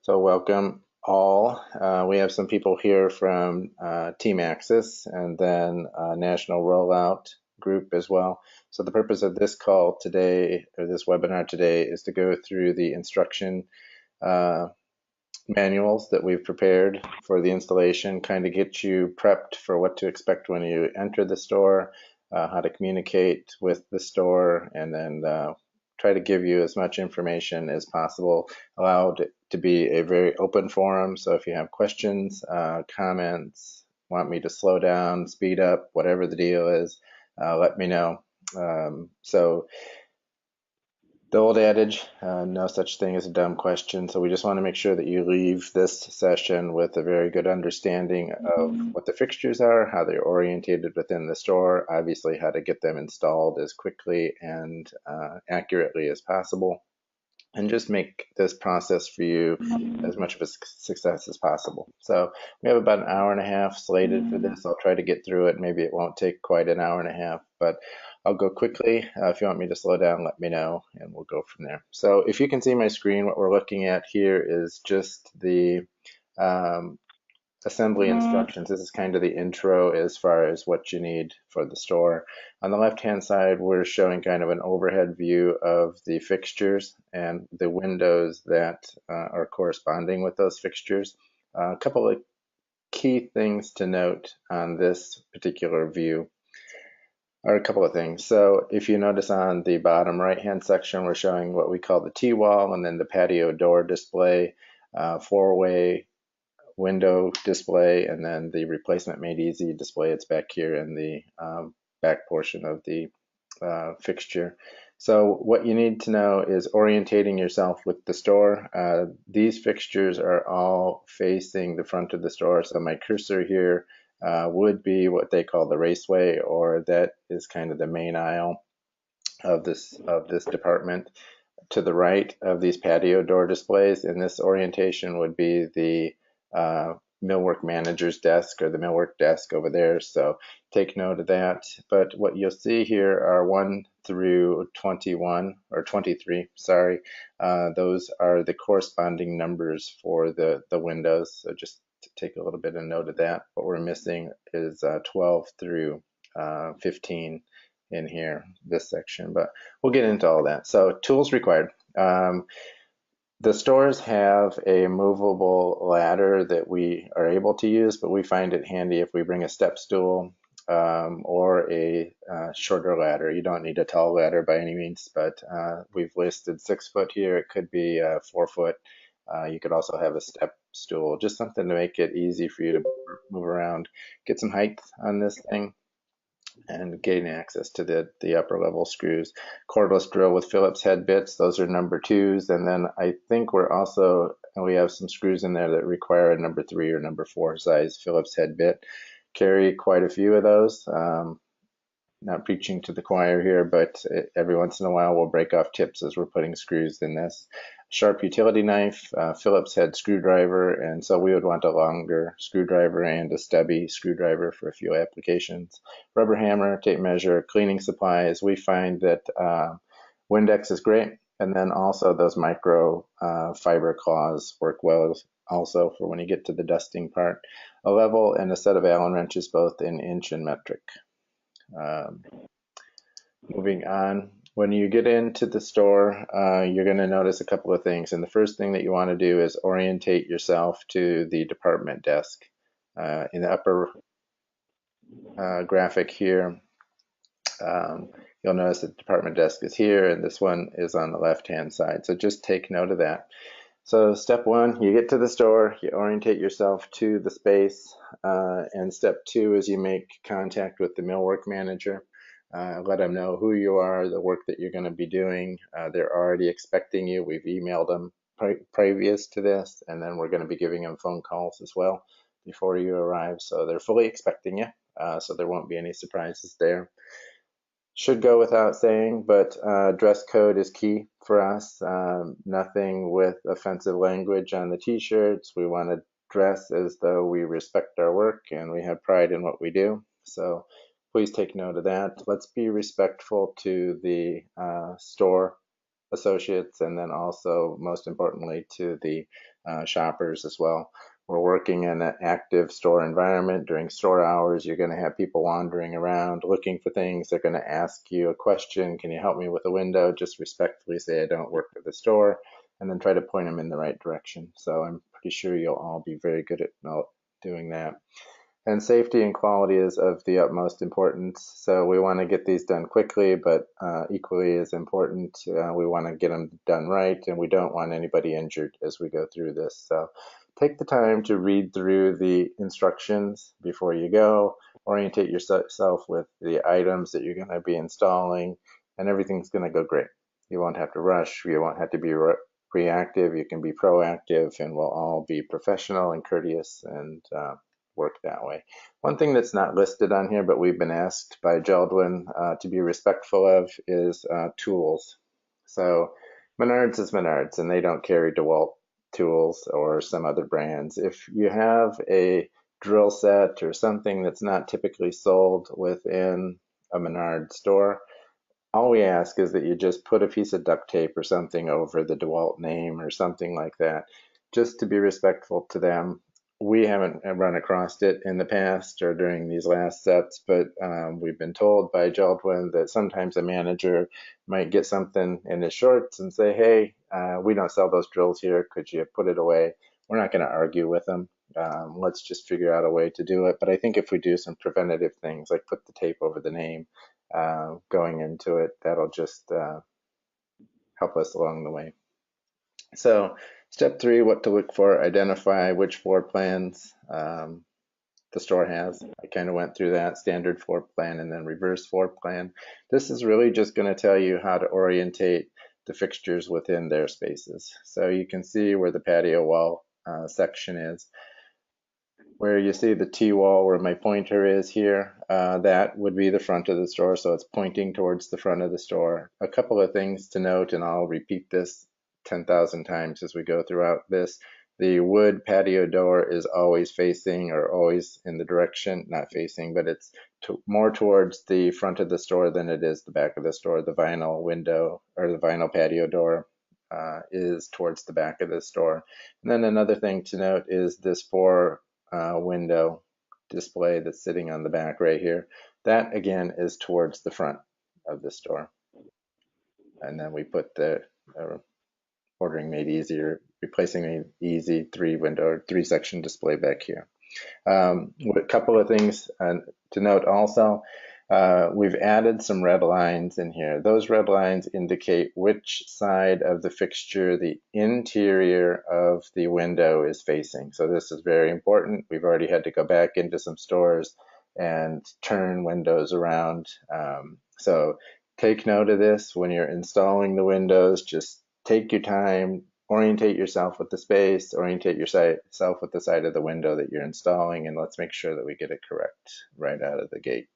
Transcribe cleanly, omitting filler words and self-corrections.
So welcome all. We have some people here from Team Axis and then National Rollout Group as well. So the purpose of this call today, or this webinar today, is to go through the instruction uh, manuals that we've prepared for the installation, kind of get you prepped for what to expect when you enter the store, how to communicate with the store, and then try to give you as much information as possible. Allowed it to be a very open forum, so if you have questions, comments, want me to slow down, speed up, whatever the deal is, let me know. So the old adage, no such thing as a dumb question. So we just want to make sure that you leave this session with a very good understanding of what the fixtures are, how they're orientated within the store, obviously how to get them installed as quickly and accurately as possible, and just make this process for you as much of a success as possible. So we have about an hour and a half slated for this. I'll try to get through it. Maybe it won't take quite an hour and a half, but I'll go quickly. If you want me to slow down, let me know, and we'll go from there. So if you can see my screen, what we're looking at here is just the um, assembly instructions. This is kind of the intro as far as what you need for the store. On the left-hand side, we're showing kind of an overhead view of the fixtures and the windows that are corresponding with those fixtures. A couple of key things to note on this particular view are a couple of things. So if you notice on the bottom right-hand section, we're showing what we call the T-wall and then the patio door display, four-way window display, and then the replacement made easy display. It's back here in the back portion of the fixture. So what you need to know is orientating yourself with the store. These fixtures are all facing the front of the store. So my cursor here would be what they call the raceway, or that is kind of the main aisle of this department. To the right of these patio door displays in this orientation would be the millwork manager's desk, or the millwork desk over there. So take note of that. But what you'll see here are 1 through 21 or 23, sorry. Those are the corresponding numbers for the windows. So just to take a little bit of note of that. What we're missing is 12 through 15 in here, this section, but we'll get into all that. So tools required. The stores have a movable ladder that we are able to use, but we find it handy if we bring a step stool or a shorter ladder. You don't need a tall ladder by any means, but we've listed 6 foot here. It could be 4 foot. You could also have a step stool, just something to make it easy for you to move around. Get some height on this thing and gain access to the upper level screws. Cordless drill with Phillips head bits, those are number 2s. And then I think we have some screws in there that require a number 3 or number 4 size Phillips head bit. Carry quite a few of those. Not preaching to the choir here, but every once in a while we'll break off tips as we're putting screws in this. Sharp utility knife, Phillips head screwdriver, and so we would want a longer screwdriver and a stubby screwdriver for a few applications. Rubber hammer, tape measure, cleaning supplies. We find that Windex is great, and then also those micro fiber claws work well also for when you get to the dusting part. A level and a set of Allen wrenches, both in inch and metric. Moving on, when you get into the store, you're going to notice a couple of things. And the first thing that you want to do is orientate yourself to the department desk. In the upper graphic here, you'll notice that the department desk is here, and this one is on the left-hand side. So just take note of that. So step 1, you get to the store, you orientate yourself to the space, and step 2 is you make contact with the millwork manager. Let them know who you are, the work that you're going to be doing. They're already expecting you. We've emailed them previous to this, and then we're going to be giving them phone calls as well before you arrive. So they're fully expecting you, so there won't be any surprises there. Should go without saying, but dress code is key for us. Nothing with offensive language on the t-shirts. We want to dress as though we respect our work and we have pride in what we do. So please take note of that. Let's be respectful to the store associates, and then also, most importantly, to the shoppers as well. We're working in an active store environment. During store hours, you're going to have people wandering around looking for things. They're going to ask you a question. Can you help me with a window? Just respectfully say, I don't work at the store, and then try to point them in the right direction. So I'm pretty sure you'll all be very good at doing that. And safety and quality is of the utmost importance. So we want to get these done quickly, but equally as important, we want to get them done right, and we don't want anybody injured as we go through this. So take the time to read through the instructions before you go, orientate yourself with the items that you're going to be installing, and everything's going to go great. You won't have to rush. You won't have to be reactive. You can be proactive, and we'll all be professional and courteous and work that way. One thing that's not listed on here, but we've been asked by Jeldwin to be respectful of, is tools. So Menards is Menards, and they don't carry DeWalt tools or some other brands. If you have a drill set or something that's not typically sold within a Menards store, all we ask is that you just put a piece of duct tape or something over the DeWalt name or something like that, just to be respectful to them. We haven't run across it in the past or during these last sets, but we've been told by Jeld that sometimes a manager might get something in his shorts and say, hey, we don't sell those drills here. Could you put it away? We're not going to argue with them. Let's just figure out a way to do it. But I think if we do some preventative things, like put the tape over the name going into it, that'll just help us along the way. So step 3, what to look for: identify which floor plans the store has. I kind of went through that: standard floor plan and then reverse floor plan. This is really just going to tell you how to orientate the fixtures within their spaces. So you can see where the patio wall section is. Where you see the T-wall where my pointer is here, that would be the front of the store, so it's pointing towards the front of the store. A couple of things to note, and I'll repeat this 10,000 times as we go throughout this. The wood patio door is always facing, or always in the direction, not facing, but it's more towards the front of the store than it is the back of the store. The vinyl window, or the vinyl patio door, is towards the back of the store. And then another thing to note is this window display that's sitting on the back right here. That again is towards the front of the store. And then we put the ordering made easier, replacing the easy 3-section display back here. A couple of things to note also. We've added some red lines in here. Those red lines indicate which side of the fixture the interior of the window is facing. So this is very important. We've already had to go back into some stores and turn windows around. So take note of this when you're installing the windows. Just take your time, orientate yourself with the space, orientate yourself with the side of the window that you're installing, and let's make sure that we get it correct right out of the gate.